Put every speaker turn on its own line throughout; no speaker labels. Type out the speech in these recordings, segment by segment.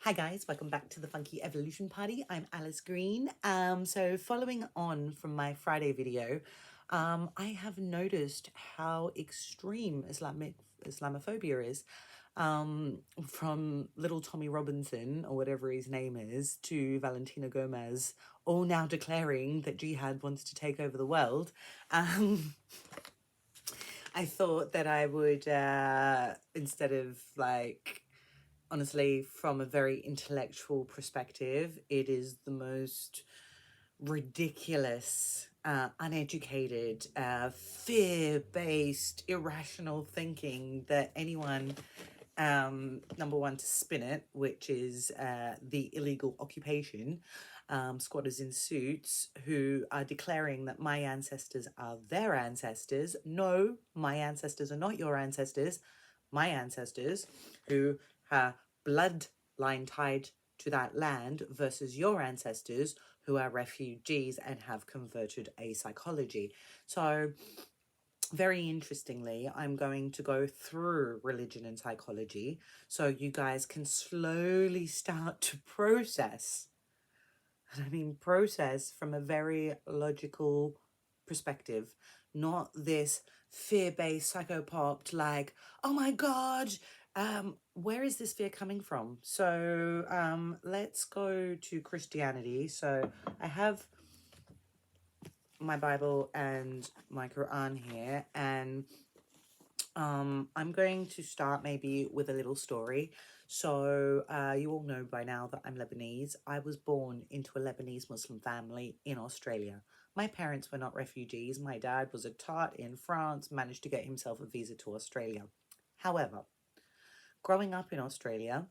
Hi guys, welcome back to the Funky Evolution Party. I'm Alice Green. So following on from my Friday video, I have noticed how extreme Islamophobia is. From little Tommy Robinson, or whatever his name is, to Valentina Gomez, all now declaring that jihad wants to take over the world. I thought that I would, instead of honestly, from a very intellectual perspective, it is the most ridiculous, uneducated, fear-based, irrational thinking that anyone, number one, to spin it, which is the illegal occupation, squatters in suits who are declaring that my ancestors are their ancestors. No, my ancestors are not your ancestors. My ancestors, who are bloodline tied to that land, versus your ancestors who are refugees and have converted a psychology. So very interestingly, I'm going to go through religion and psychology so you guys can slowly start to process, and I mean process from a very logical perspective, not this fear-based psychopath like, oh my god, where is this fear coming from? So let's go to Christianity. So I have my Bible and my Quran here, and I'm going to start maybe with a little story. So you all know by now that I'm Lebanese. I was born into a Lebanese Muslim family in Australia. My parents were not refugees. My dad was a tart in France, managed to get himself a visa to Australia. However, growing up in Australia,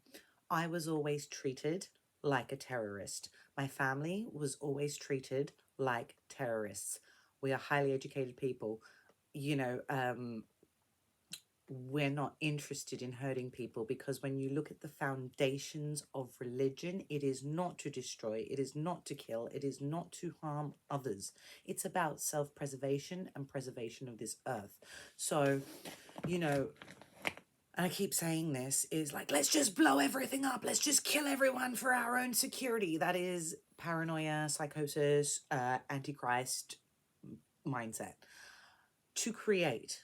I was always treated like a terrorist. My family was always treated like terrorists. We are highly educated people. You know, we're not interested in hurting people, because when you look at the foundations of religion, it is not to destroy, it is not to kill, it is not to harm others. It's about self-preservation and preservation of this earth. So, you know, and I keep saying this, is like, let's just blow everything up, let's just kill everyone for our own security. That is paranoia, psychosis, antichrist mindset. To create,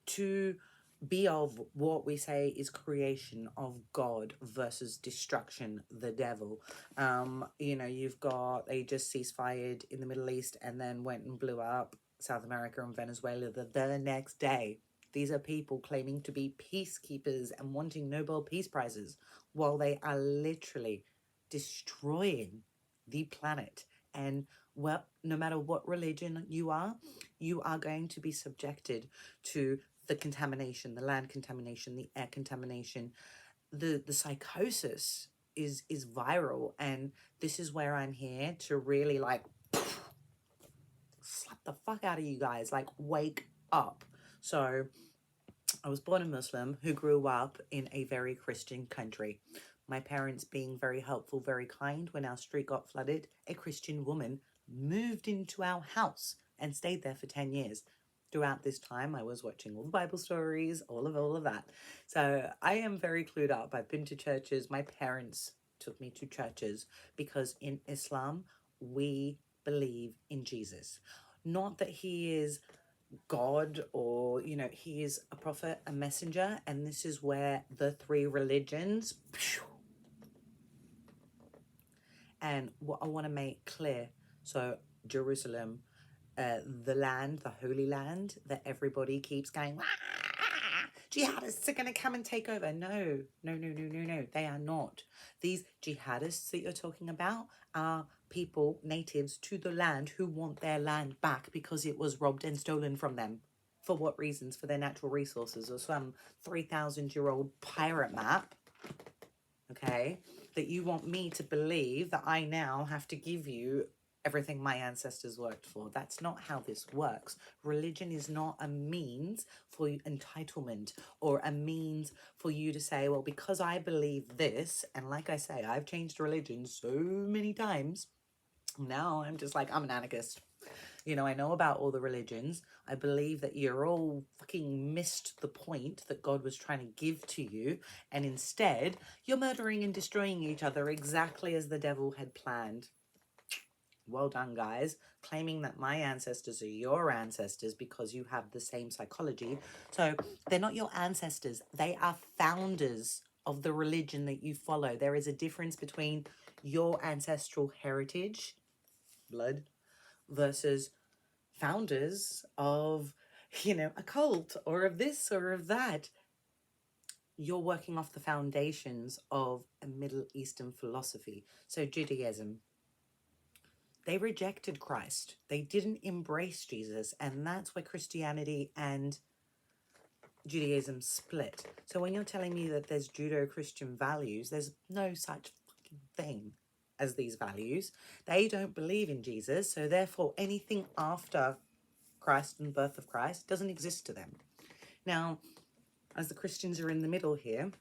to be of what we say is creation of God versus destruction, the devil. You know, you've got, they just ceasefired in the Middle East and then went and blew up South America and Venezuela the next day. These are people claiming to be peacekeepers and wanting Nobel Peace Prizes, while they are literally destroying the planet. And well, no matter what religion you are going to be subjected to the contamination, the land contamination, the air contamination. The psychosis is viral, and this is where I'm here to really like slap the fuck out of you guys, like wake up. So I was born a Muslim who grew up in a very Christian country. My parents being very helpful, very kind. When our street got flooded, a Christian woman moved into our house and stayed there for 10 years. Throughout this time, I was watching all the Bible stories, all of that. So I am very clued up. I've been to churches. My parents took me to churches because in Islam, we believe in Jesus. Not that he is God, or, you know, he is a prophet, a messenger, and this is where the three religions, and what I want to make clear. So Jerusalem, the land, the holy land that everybody keeps going, jihadists are going to come and take over. No, they are not. These jihadists that you're talking about are people, natives to the land, who want their land back because it was robbed and stolen from them. For what reasons? For their natural resources, or some 3,000-year-old pirate map, okay, that you want me to believe that I now have to give you everything my ancestors worked for. That's not how this works. Religion is not a means for entitlement, or a means for you to say, well, because I believe this, and like I say, I've changed religion so many times, now I'm just like, I'm an anarchist. You know, I know about all the religions. I believe that you're all fucking missed the point that God was trying to give to you. And instead, you're murdering and destroying each other exactly as the devil had planned. Well done, guys. Claiming that my ancestors are your ancestors because you have the same psychology. So they're not your ancestors. They are founders of the religion that you follow. There is a difference between your ancestral heritage, blood, versus founders of, you know, a cult or of this or of that. You're working off the foundations of a Middle Eastern philosophy. So Judaism, they rejected Christ. They didn't embrace Jesus. And that's where Christianity and Judaism split. So when you're telling me that there's Judeo-Christian values, there's no such fucking thing as these values. They don't believe in Jesus. So therefore, anything after Christ and the birth of Christ doesn't exist to them. Now, as the Christians are in the middle here,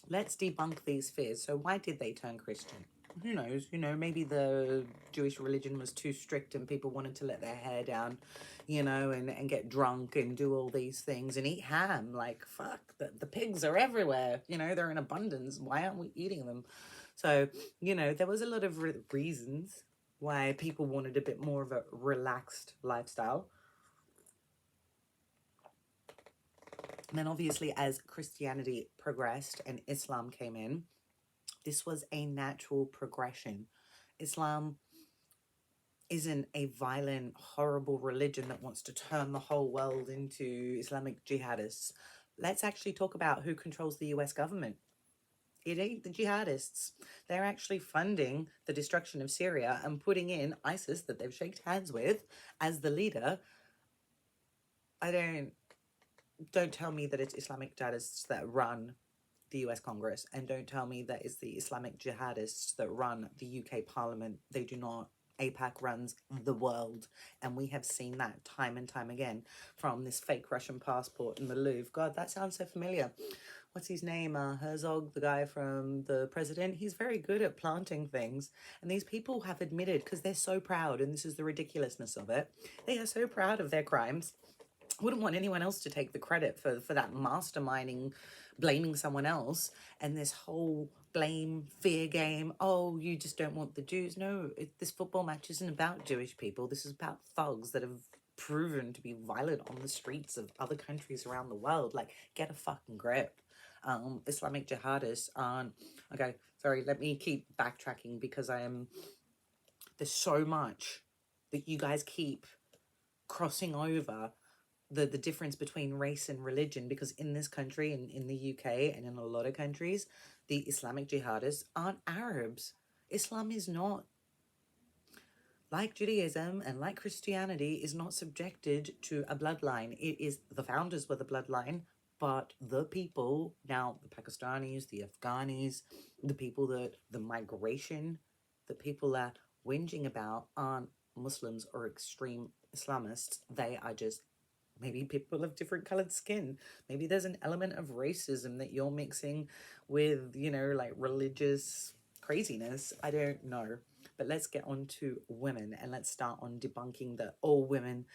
let's debunk these fears. So why did they turn Christian? Who knows? You know, maybe the Jewish religion was too strict and people wanted to let their hair down, you know, and get drunk and do all these things and eat ham. Like, fuck, the pigs are everywhere. You know, they're in abundance. Why aren't we eating them? So, you know, there was a lot of reasons why people wanted a bit more of a relaxed lifestyle. And then obviously as Christianity progressed and Islam came in, this was a natural progression. Islam isn't a violent, horrible religion that wants to turn the whole world into Islamic jihadists. Let's actually talk about who controls the US government. It ain't the jihadists. They're actually funding the destruction of Syria and putting in ISIS, that they've shaken hands with, as the leader. Don't tell me that it's Islamic jihadists that run the US Congress, and don't tell me that it's the Islamic jihadists that run the UK Parliament. They do not. APAC runs the world, and we have seen that time and time again, from this fake Russian passport in the Louvre. God, that sounds so familiar. What's his name? Herzog, the guy from the president. He's very good at planting things, and these people have admitted, because they're so proud, and this is the ridiculousness of it, they are so proud of their crimes. Wouldn't want anyone else to take the credit for that masterminding, blaming someone else, and this whole blame fear game. Oh, you just don't want the Jews. No, this football match isn't about Jewish people. This is about thugs that have proven to be violent on the streets of other countries around the world. Like, get a fucking grip. Islamic jihadists aren't... Okay, sorry, let me keep backtracking, because there's so much that you guys keep crossing over the difference between race and religion, because in this country, in the UK and in a lot of countries, the Islamic jihadists aren't Arabs. Islam is not, like Judaism and like Christianity, is not subjected to a bloodline. It is, the founders were the bloodline, but the people, now the Pakistanis, the Afghanis, the people that, the migration, the people that whinging about aren't Muslims or extreme Islamists. They are just maybe people of different colored skin. Maybe there's an element of racism that you're mixing with, you know, like religious craziness. I don't know. But let's get on to women, and let's start on debunking that all women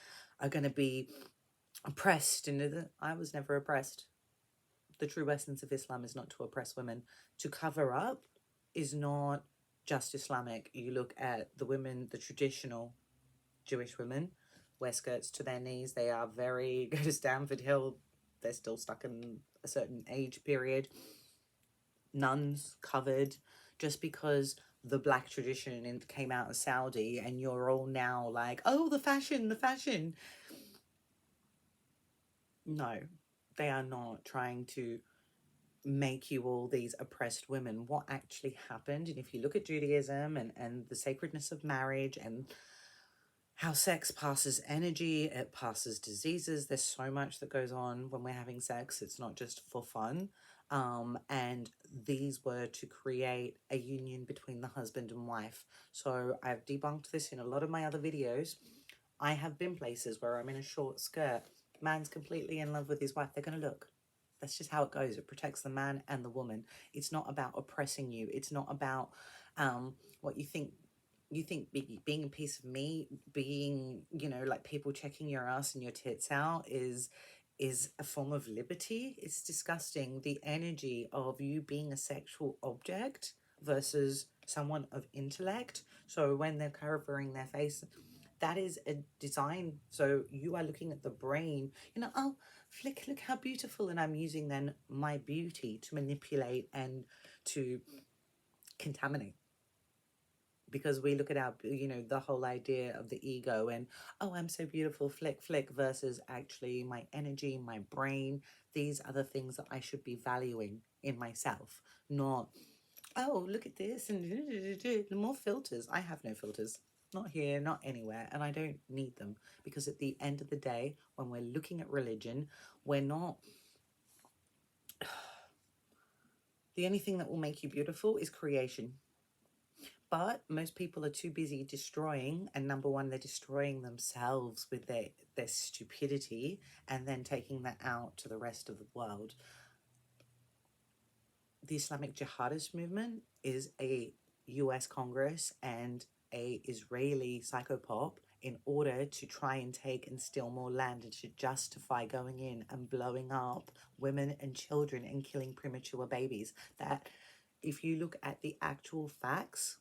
are going to be oppressed. And I was never oppressed. The true essence of Islam is not to oppress women. To cover up is not just Islamic. You look at the women, the traditional Jewish women, wear skirts to their knees. They are very... Go to Stamford Hill, they're still stuck in a certain age period. Nuns covered. Just because the black tradition came out of Saudi and you're all now like, oh, the fashion. No, they are not trying to make you all these oppressed women. What actually happened, and if you look at Judaism and the sacredness of marriage and how sex passes energy, it passes diseases. There's so much that goes on when we're having sex. It's not just for fun. And these were to create a union between the husband and wife. So I've debunked this in a lot of my other videos. I have been places where I'm in a short skirt. Man's completely in love with his wife. They're going to look. That's just how it goes. It protects the man and the woman. It's not about oppressing you. It's not about what you think you think being a piece of meat, being, like people checking your ass and your tits out is a form of liberty? It's disgusting. The energy of you being a sexual object versus someone of intellect. So when they're covering their face, that is a design. So you are looking at the brain, oh, flick, look how beautiful. And I'm using then my beauty to manipulate and to contaminate, because we look at our, the whole idea of the ego and, oh, I'm so beautiful, flick, flick, versus actually my energy, my brain. These are the things that I should be valuing in myself, not, oh, look at this and more filters. I have no filters, not here, not anywhere, and I don't need them, because at the end of the day, when we're looking at religion, we're not, the only thing that will make you beautiful is creation. But most people are too busy destroying, and number one, they're destroying themselves with their stupidity, and then taking that out to the rest of the world. The Islamic jihadist movement is a US Congress and a Israeli psychopop in order to try and take and steal more land, and to justify going in and blowing up women and children and killing premature babies. That, if you look at the actual facts,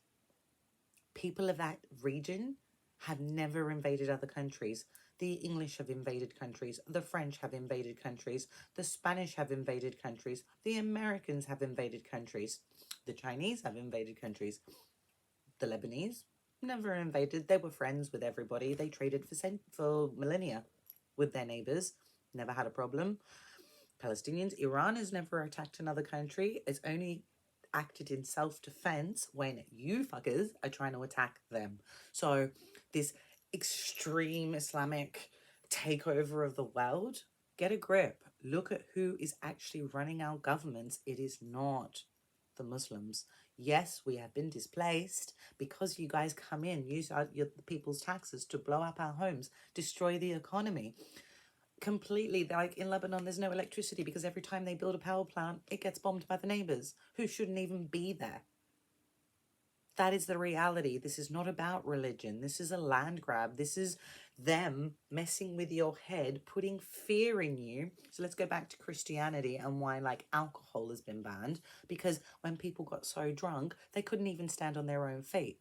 people of that region have never invaded other countries. The English have invaded countries. The French have invaded countries. The Spanish have invaded countries. The Americans have invaded countries. The Chinese have invaded countries. The Lebanese never invaded. They were friends with everybody. They traded for millennia with their neighbors. Never had a problem. Palestinians, Iran has never attacked another country. It's only acted in self-defense when you fuckers are trying to attack them. So this extreme Islamic takeover of the world, get a grip. Look at who is actually running our governments. It is not the Muslims. Yes, we have been displaced because you guys come in, use the people's taxes to blow up our homes, destroy the economy. Completely. Like in Lebanon, there's no electricity because every time they build a power plant, it gets bombed by the neighbors who shouldn't even be there. That is the reality. This is not about religion. This is a land grab. This is them messing with your head, putting fear in you. So let's go back to Christianity and why like alcohol has been banned, because when people got so drunk, they couldn't even stand on their own feet.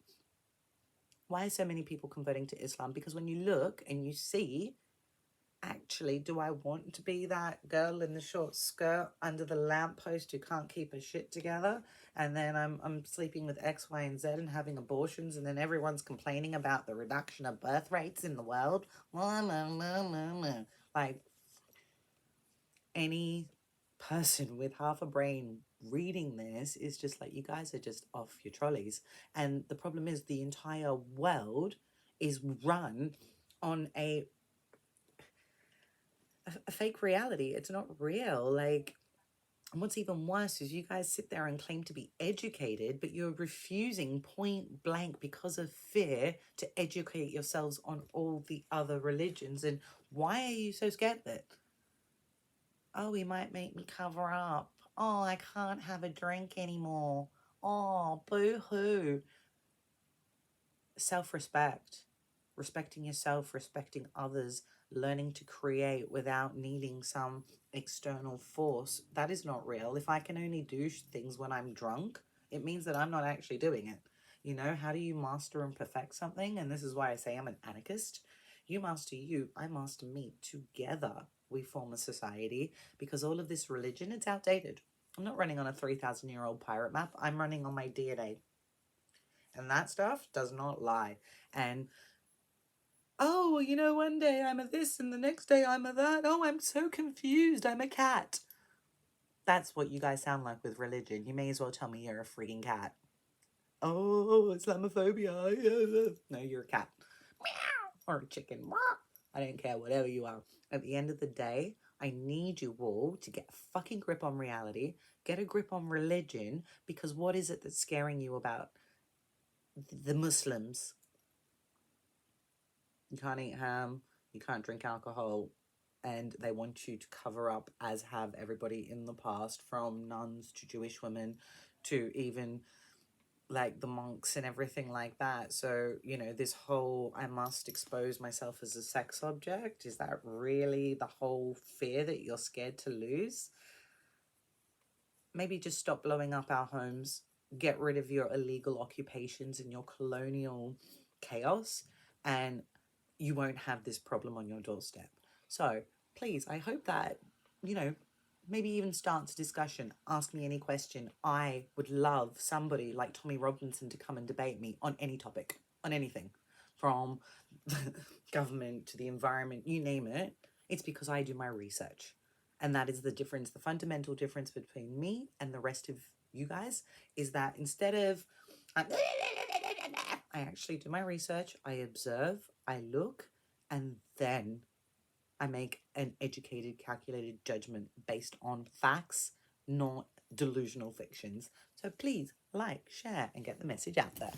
Why are so many people converting to Islam? Because when you look and you see, actually, do I want to be that girl in the short skirt under the lamppost who can't keep her shit together? And then I'm sleeping with X, Y, and Z and having abortions, and then everyone's complaining about the reduction of birth rates in the world. Like, any person with half a brain reading this is just like, you guys are just off your trolleys. And the problem is the entire world is run on a fake reality. It's not real. Like, and what's even worse is you guys sit there and claim to be educated, but you're refusing point blank because of fear to educate yourselves on all the other religions. And why are you so scared of it? Oh, he might make me cover up. Oh, I can't have a drink anymore. Oh, boo-hoo. Self-respect. Respecting yourself, respecting others, learning to create without needing some external force. That is not real. If I can only do things when I'm drunk, it means that I'm not actually doing it. How do you master and perfect something? And this is why I say I'm an anarchist. You master you, I master me. Together we form a society, because all of this religion, it's outdated. I'm not running on a 3,000-year-old pirate map. I'm running on my DNA. And that stuff does not lie. And oh, one day I'm a this and the next day I'm a that. Oh, I'm so confused. I'm a cat. That's what you guys sound like with religion. You may as well tell me you're a freaking cat. Oh, Islamophobia. No, you're a cat. Meow. Or a chicken. I don't care, whatever you are. At the end of the day, I need you all to get a fucking grip on reality, get a grip on religion, because what is it that's scaring you about the Muslims? You can't eat ham, you can't drink alcohol, and they want you to cover up, as have everybody in the past, from nuns to Jewish women to even like the monks and everything like that. So, you know, this whole I must expose myself as a sex object, is that really the whole fear that you're scared to lose? Maybe just stop blowing up our homes, get rid of your illegal occupations and your colonial chaos, and you won't have this problem on your doorstep. So please, I hope that, you know, maybe even start a discussion. Ask me any question. I would love somebody like Tommy Robinson to come and debate me on any topic, on anything, from the government to the environment, you name it. It's because I do my research. And that is the difference. The fundamental difference between me and the rest of you guys is that instead of I actually do my research, I observe, I look, and then I make an educated, calculated judgment based on facts, not delusional fictions. So please like, share, and get the message out there.